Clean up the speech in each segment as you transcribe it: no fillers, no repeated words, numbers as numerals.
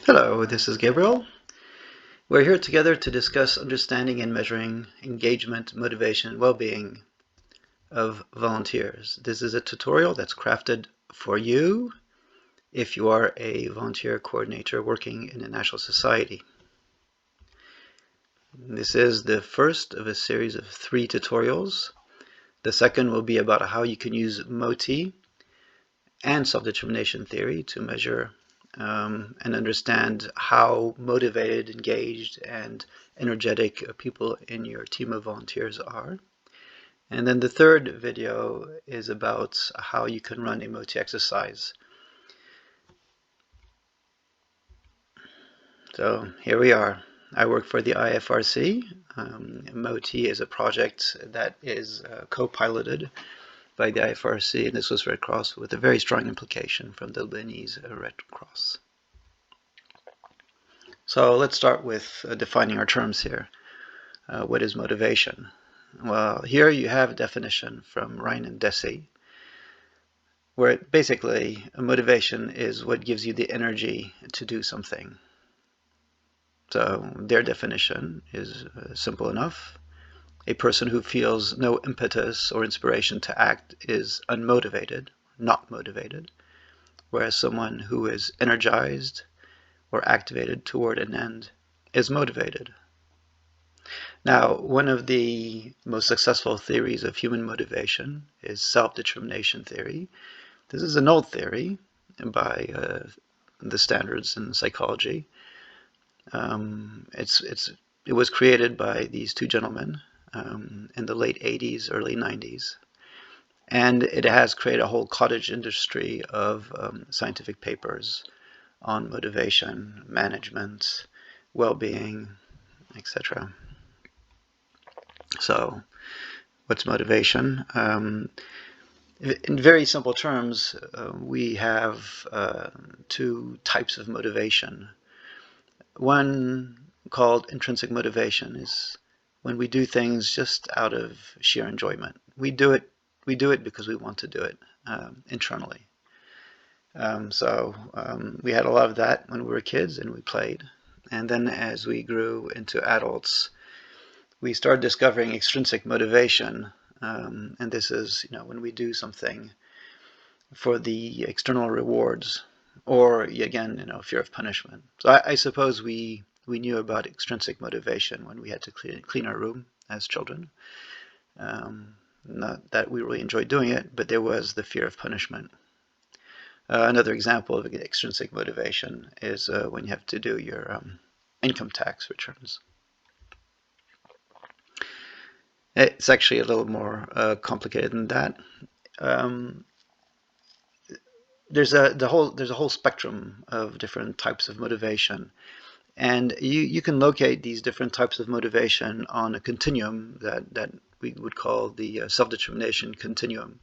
Hello, this is Gabriel. We're here together to discuss understanding and measuring engagement, motivation, and well-being of volunteers. This is a tutorial that's crafted for you if you are a volunteer coordinator working in a national society. This is the first of a series of 3 tutorials. The second will be about how you can use Moti and self-determination theory to measure and understand how motivated, engaged, and energetic people in your team of volunteers are. And then the third video is about how you can run a Moti exercise. So here we are. I work for the IFRC. Moti is a project that is co-piloted by the IFRC and the Swiss Red Cross with a very strong implication from the Lebanese Red Cross. So let's start with defining our terms here. What is motivation? Well, here you have a definition from Ryan and Deci, where basically a motivation is what gives you the energy to do something. So their definition is simple enough. A person who feels no impetus or inspiration to act is unmotivated, not motivated, whereas someone who is energized or activated toward an end is motivated. Now, one of the most successful theories of human motivation is self-determination theory. This is an old theory by the standards in psychology. It was created by these 2 gentlemen in the late 80s, early 90s. And it has created a whole cottage industry of scientific papers on motivation, management, well-being, etc. So, what's motivation? In very simple terms, we have 2 types of motivation. One, called intrinsic motivation, is when we do things just out of sheer enjoyment. We do it because we want to do it internally. We had a lot of that when we were kids and we played. And then as we grew into adults, we started discovering extrinsic motivation. And this is, when we do something for the external rewards, or again, fear of punishment. So I suppose we knew about extrinsic motivation when we had to clean our room as children. Not that we really enjoyed doing it, but there was the fear of punishment. Another example of extrinsic motivation is when you have to do your income tax returns. It's actually a little more complicated than that. There's a whole spectrum of different types of motivation, and you can locate these different types of motivation on a continuum that we would call the self-determination continuum.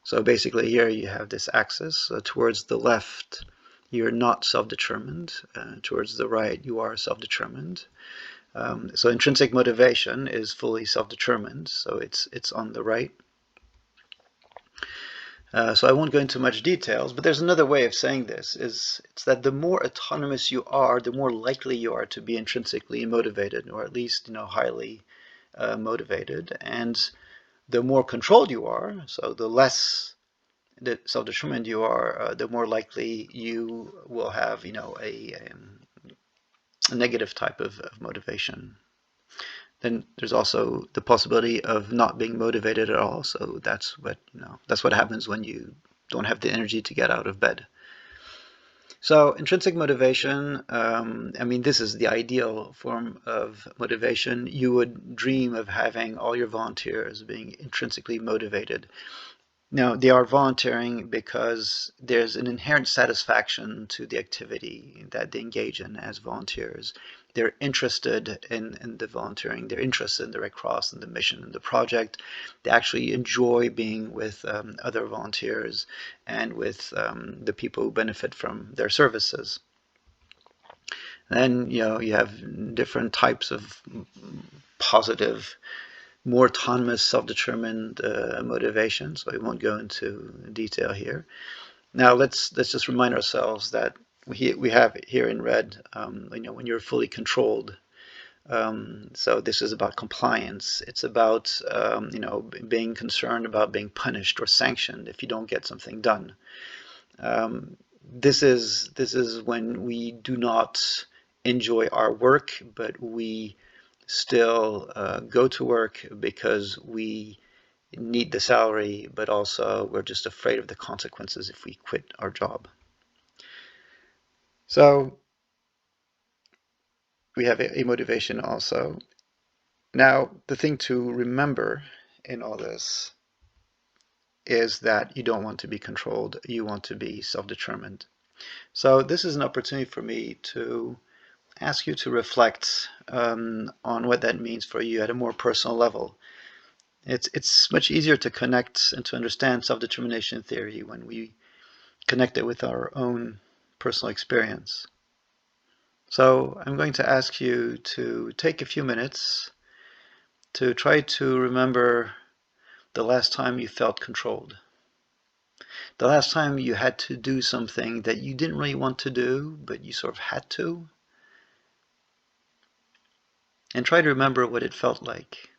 So basically here you have this axis. Towards the left you're not self-determined, towards the right you are self-determined. So intrinsic motivation is fully self-determined, so it's on the right. So I won't go into much details, but there's another way of saying this. It's that the more autonomous you are, the more likely you are to be intrinsically motivated, or at least highly motivated. And the more controlled you are, so the less self-determined you are, the more likely you will have a negative type of motivation. Then there's also the possibility of not being motivated at all. So that's what happens when you don't have the energy to get out of bed. So intrinsic motivation, this is the ideal form of motivation. You would dream of having all your volunteers being intrinsically motivated. Now, they are volunteering because there's an inherent satisfaction to the activity that they engage in as volunteers. They're interested in the volunteering. They're interested in the Red Cross and the mission and the project. They actually enjoy being with other volunteers and with the people who benefit from their services. Then, you have different types of positive, more autonomous, self-determined motivation. So I won't go into detail here. Now let's just remind ourselves that we have it here in red, when you're fully controlled. So this is about compliance. It's about being concerned about being punished or sanctioned if you don't get something done. This is when we do not enjoy our work, but we still go to work because we need the salary, but also we're just afraid of the consequences if we quit our job. So we have a motivation also. Now, the thing to remember in all this is that you don't want to be controlled. You want to be self-determined. So this is an opportunity for me to ask you to reflect on what that means for you at a more personal level. It's much easier to connect and to understand self-determination theory when we connect it with our own personal experience. So I'm going to ask you to take a few minutes to try to remember the last time you felt controlled. The last time you had to do something that you didn't really want to do, but you sort of had to. And try to remember what it felt like.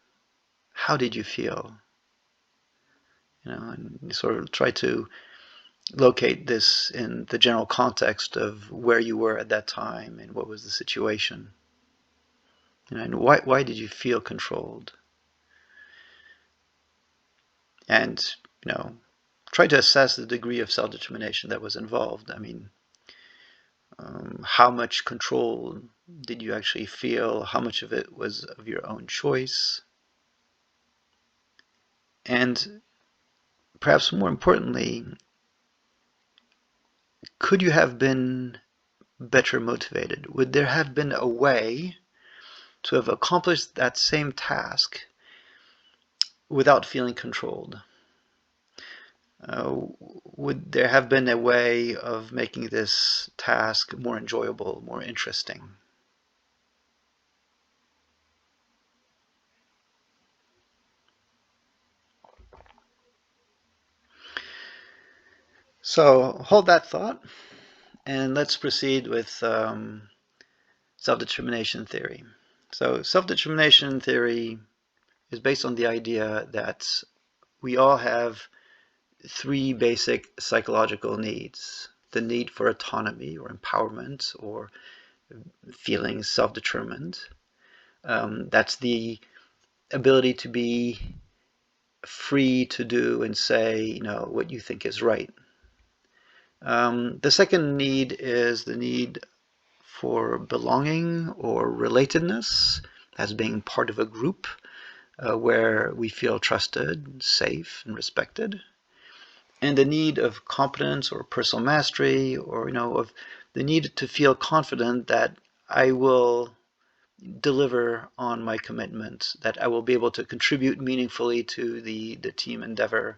How did you feel? And sort of try to locate this in the general context of where you were at that time and what was the situation. And why did you feel controlled? And, try to assess the degree of self-determination that was involved. I mean, how much control did you actually feel? How much of it was of your own choice? And perhaps more importantly, could you have been better motivated? Would there have been a way to have accomplished that same task without feeling controlled? Would there have been a way of making this task more enjoyable, more interesting? So hold that thought, and let's proceed with self-determination theory. So self-determination theory is based on the idea that we all have three basic psychological needs. The need for autonomy or empowerment or feeling self-determined. That's the ability to be free to do and say, what you think is right. The second need is the need for belonging or relatedness, as being part of a group where we feel trusted, safe, and respected. And the need of competence or personal mastery, or of the need to feel confident that I will deliver on my commitment, that I will be able to contribute meaningfully to the team endeavor,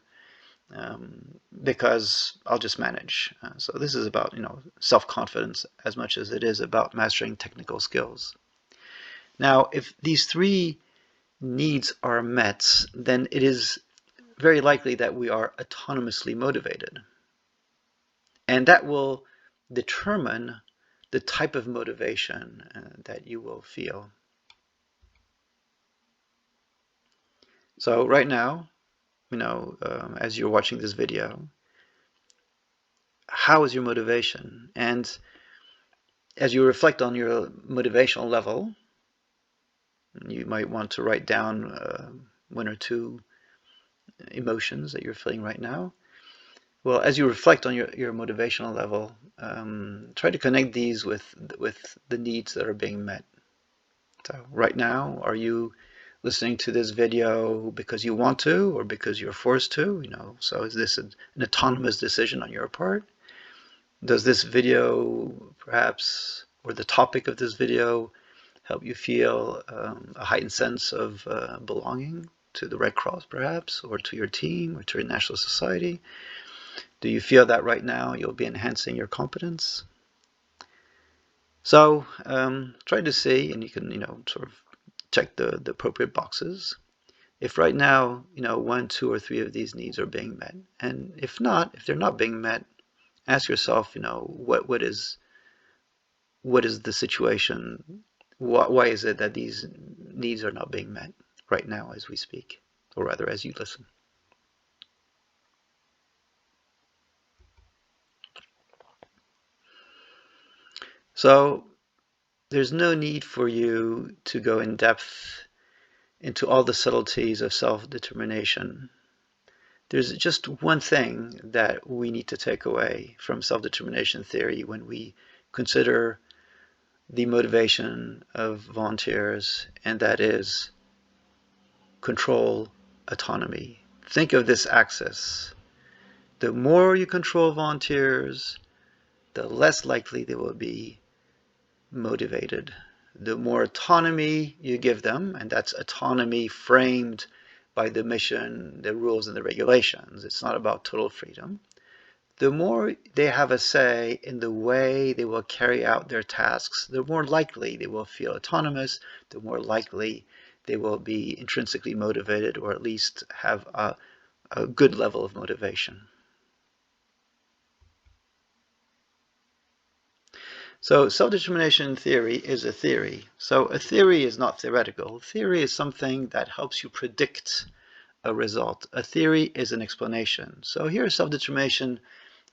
because I'll just manage. So this is about self-confidence as much as it is about mastering technical skills. Now, if these three needs are met, then it is very likely that we are autonomously motivated. And that will determine the type of motivation that you will feel. So right now, as you're watching this video, how is your motivation? And as you reflect on your motivational level, you might want to write down one or two emotions that you're feeling right now. Well, as you reflect on your motivational level, try to connect these with the needs that are being met. So right now, are you listening to this video because you want to or because you're forced to? So is this an autonomous decision on your part? Does this video perhaps, or the topic of this video, help you feel a heightened sense of belonging to the Red Cross perhaps, or to your team, or to your national society? Do you feel that right now you'll be enhancing your competence? So try to see, and you can sort of check the appropriate boxes. If right now one, two, or three of these needs are being met, and if they're not being met, ask yourself what is what is the situation? Why is it that these needs are not being met right now as we speak, or rather as you listen? So there's no need for you to go in depth into all the subtleties of self-determination. There's just one thing that we need to take away from self-determination theory when we consider the motivation of volunteers, and that is control, autonomy. Think of this axis. The more you control volunteers, the less likely they will be motivated. The more autonomy you give them, and that's autonomy framed by the mission, the rules, and the regulations. It's not about total freedom. The more they have a say in the way they will carry out their tasks, the more likely they will feel autonomous, the more likely they will be intrinsically motivated, or at least have a good level of motivation. So self-determination theory is a theory. So a theory is not theoretical. Theory is something that helps you predict a result. A theory is an explanation. So here self-determination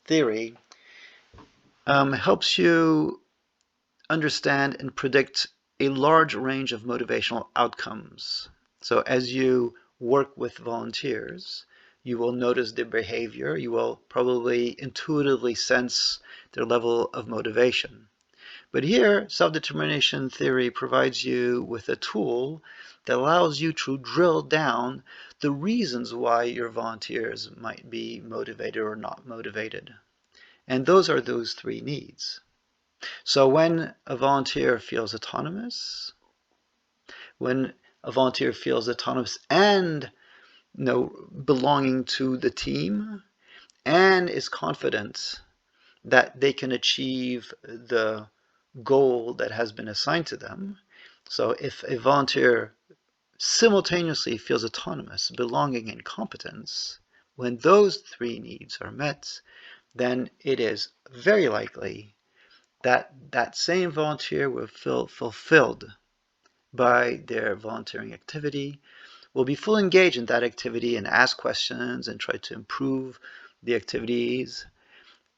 theory helps you understand and predict a large range of motivational outcomes. So as you work with volunteers, you will notice their behavior. You will probably intuitively sense their level of motivation. But here, self-determination theory provides you with a tool that allows you to drill down the reasons why your volunteers might be motivated or not motivated. And those are those three needs. So when a volunteer feels autonomous, when a volunteer feels autonomous and belonging to the team, and is confident that they can achieve the goal that has been assigned to them. So if a volunteer simultaneously feels autonomous, belonging, and competence, when those three needs are met, then it is very likely that that same volunteer will feel fulfilled by their volunteering activity, will be fully engaged in that activity and ask questions and try to improve the activities.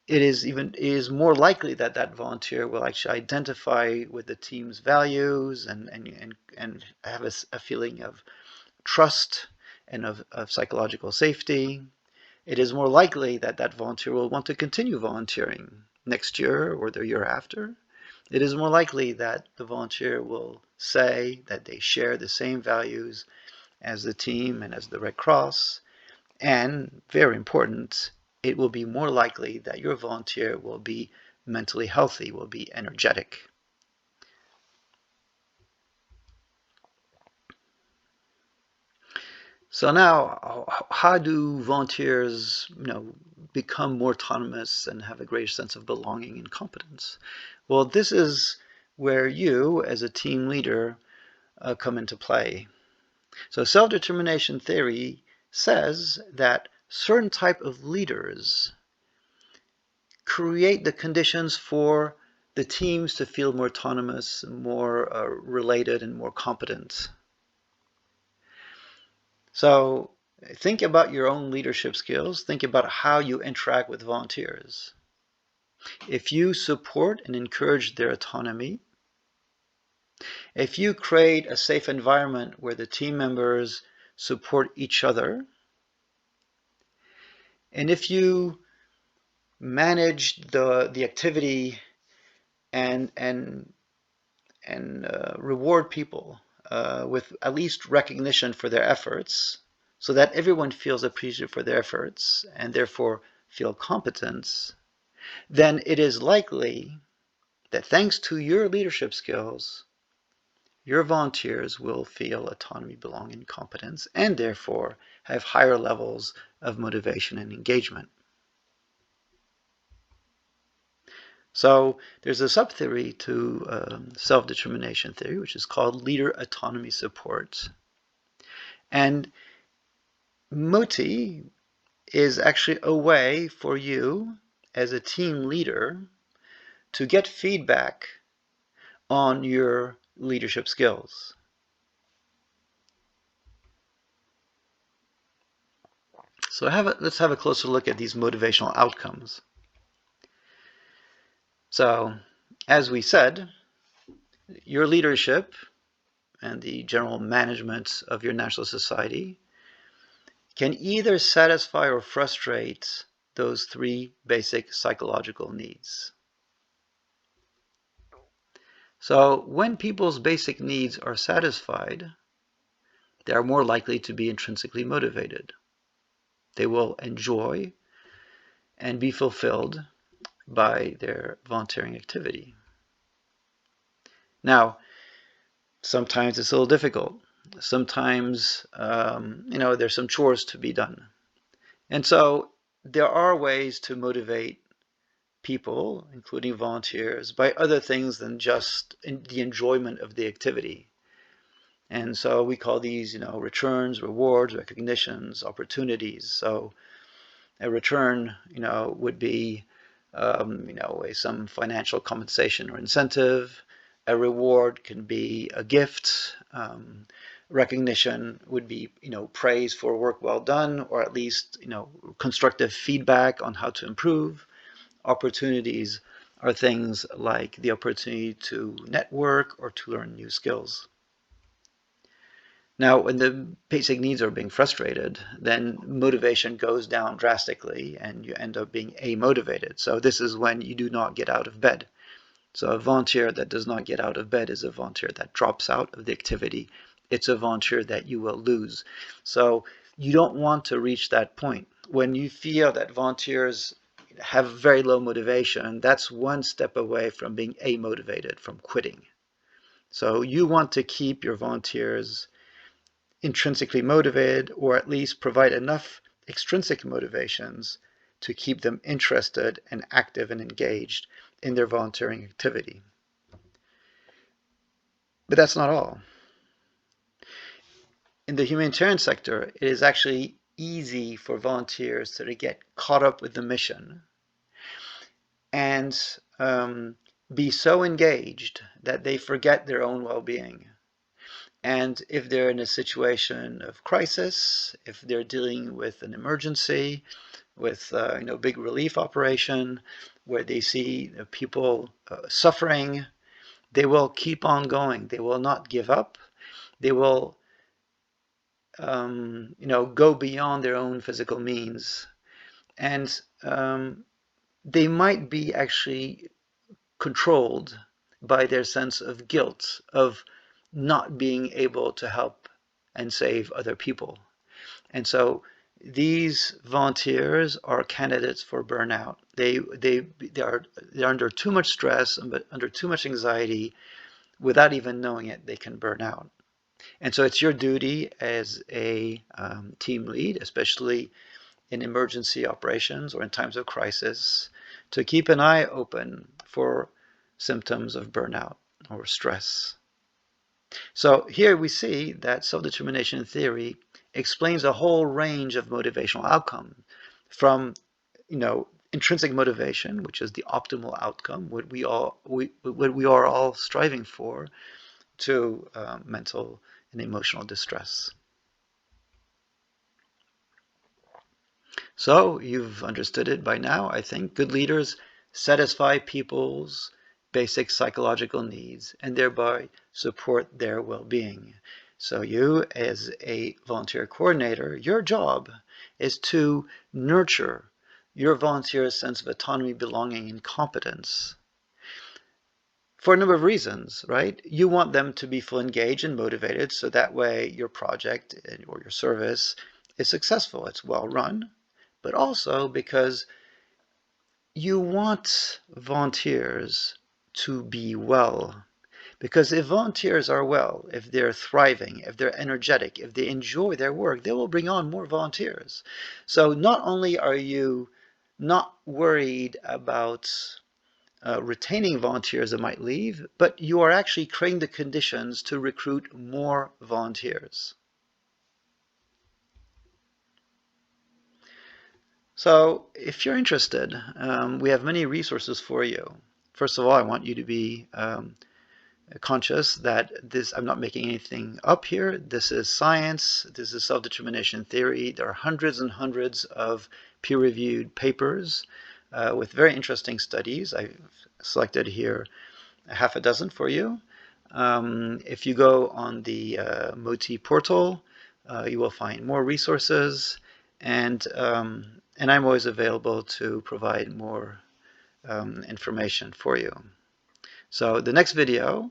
It is more likely that that volunteer will actually identify with the team's values and have a feeling of trust and of psychological safety. It is more likely that that volunteer will want to continue volunteering next year or the year after. It is more likely that the volunteer will say that they share the same values as the team and as the Red Cross. And very important, it will be more likely that your volunteer will be mentally healthy, will be energetic. So now, how do volunteers, become more autonomous and have a greater sense of belonging and competence? Well, this is where you, as a team leader, come into play. So self-determination theory says that certain type of leaders create the conditions for the teams to feel more autonomous, more related, and more competent. So think about your own leadership skills. Think about how you interact with volunteers. If you support and encourage their autonomy, if you create a safe environment where the team members support each other, and if you manage the activity and reward people with at least recognition for their efforts, so that everyone feels appreciated for their efforts and therefore feel competent, then it is likely that thanks to your leadership skills, your volunteers will feel autonomy, belonging, and competence, and therefore have higher levels of motivation and engagement. So there's a sub-theory to self-determination theory, which is called leader autonomy support. And Moti is actually a way for you as a team leader to get feedback on your leadership skills. So let's have a closer look at these motivational outcomes. So, as we said, your leadership and the general management of your national society can either satisfy or frustrate those three basic psychological needs. So when people's basic needs are satisfied, they are more likely to be intrinsically motivated. They will enjoy and be fulfilled by their volunteering activity. Now, sometimes it's a little difficult. Sometimes, there's some chores to be done. And so there are ways to motivate people, including volunteers, by other things than just the enjoyment of the activity. And so we call these, returns, rewards, recognitions, opportunities. So a return, would be, some financial compensation or incentive. A reward can be a gift. Recognition would be, praise for work well done, or at least, constructive feedback on how to improve. Opportunities are things like the opportunity to network or to learn new skills. Now, when the basic needs are being frustrated, then motivation goes down drastically and you end up being amotivated. So this is when you do not get out of bed. So a volunteer that does not get out of bed is a volunteer that drops out of the activity. It's a volunteer that you will lose. So you don't want to reach that point. When you feel that volunteers have very low motivation, that's one step away from being amotivated, from quitting. So you want to keep your volunteers intrinsically motivated, or at least provide enough extrinsic motivations to keep them interested and active and engaged in their volunteering activity. But that's not all. In the humanitarian sector, it is actually easy for volunteers to get caught up with the mission and be so engaged that they forget their own well-being. And if they're in a situation of crisis, if they're dealing with an emergency, with big relief operation, where they see people suffering, they will keep on going. They will not give up. They will go beyond their own physical means, and they might be actually controlled by their sense of guilt of not being able to help and save other people. And so these volunteers are candidates for burnout. They're under too much stress and under too much anxiety. Without even knowing it, they can burn out. And so it's your duty as a team lead, especially in emergency operations or in times of crisis, to keep an eye open for symptoms of burnout or stress. So here we see that self-determination theory explains a whole range of motivational outcomes, from intrinsic motivation, which is the optimal outcome, what we are all striving for, to mental and emotional distress. So you've understood it by now, I think. Good leaders satisfy people's basic psychological needs and thereby support their well-being. So you, as a volunteer coordinator, your job is to nurture your volunteer's sense of autonomy, belonging, and competence for a number of reasons, right? You want them to be fully engaged and motivated, so that way your project or your service is successful, it's well run, but also because you want volunteers to be well. Because if volunteers are well, if they're thriving, if they're energetic, if they enjoy their work, they will bring on more volunteers. So not only are you not worried about retaining volunteers that might leave, but you are actually creating the conditions to recruit more volunteers. So if you're interested, we have many resources for you. First of all, I want you to be conscious that I'm not making anything up here. This is science. This is self-determination theory. There are hundreds and hundreds of peer-reviewed papers with very interesting studies. I've selected here a half a dozen for you. If you go on the Moti portal, you will find more resources, and I'm always available to provide more information for you. So the next video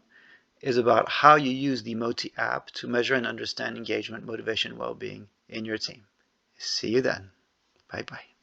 is about how you use the Moti app to measure and understand engagement, motivation, well-being in your team. See you then. Bye-bye.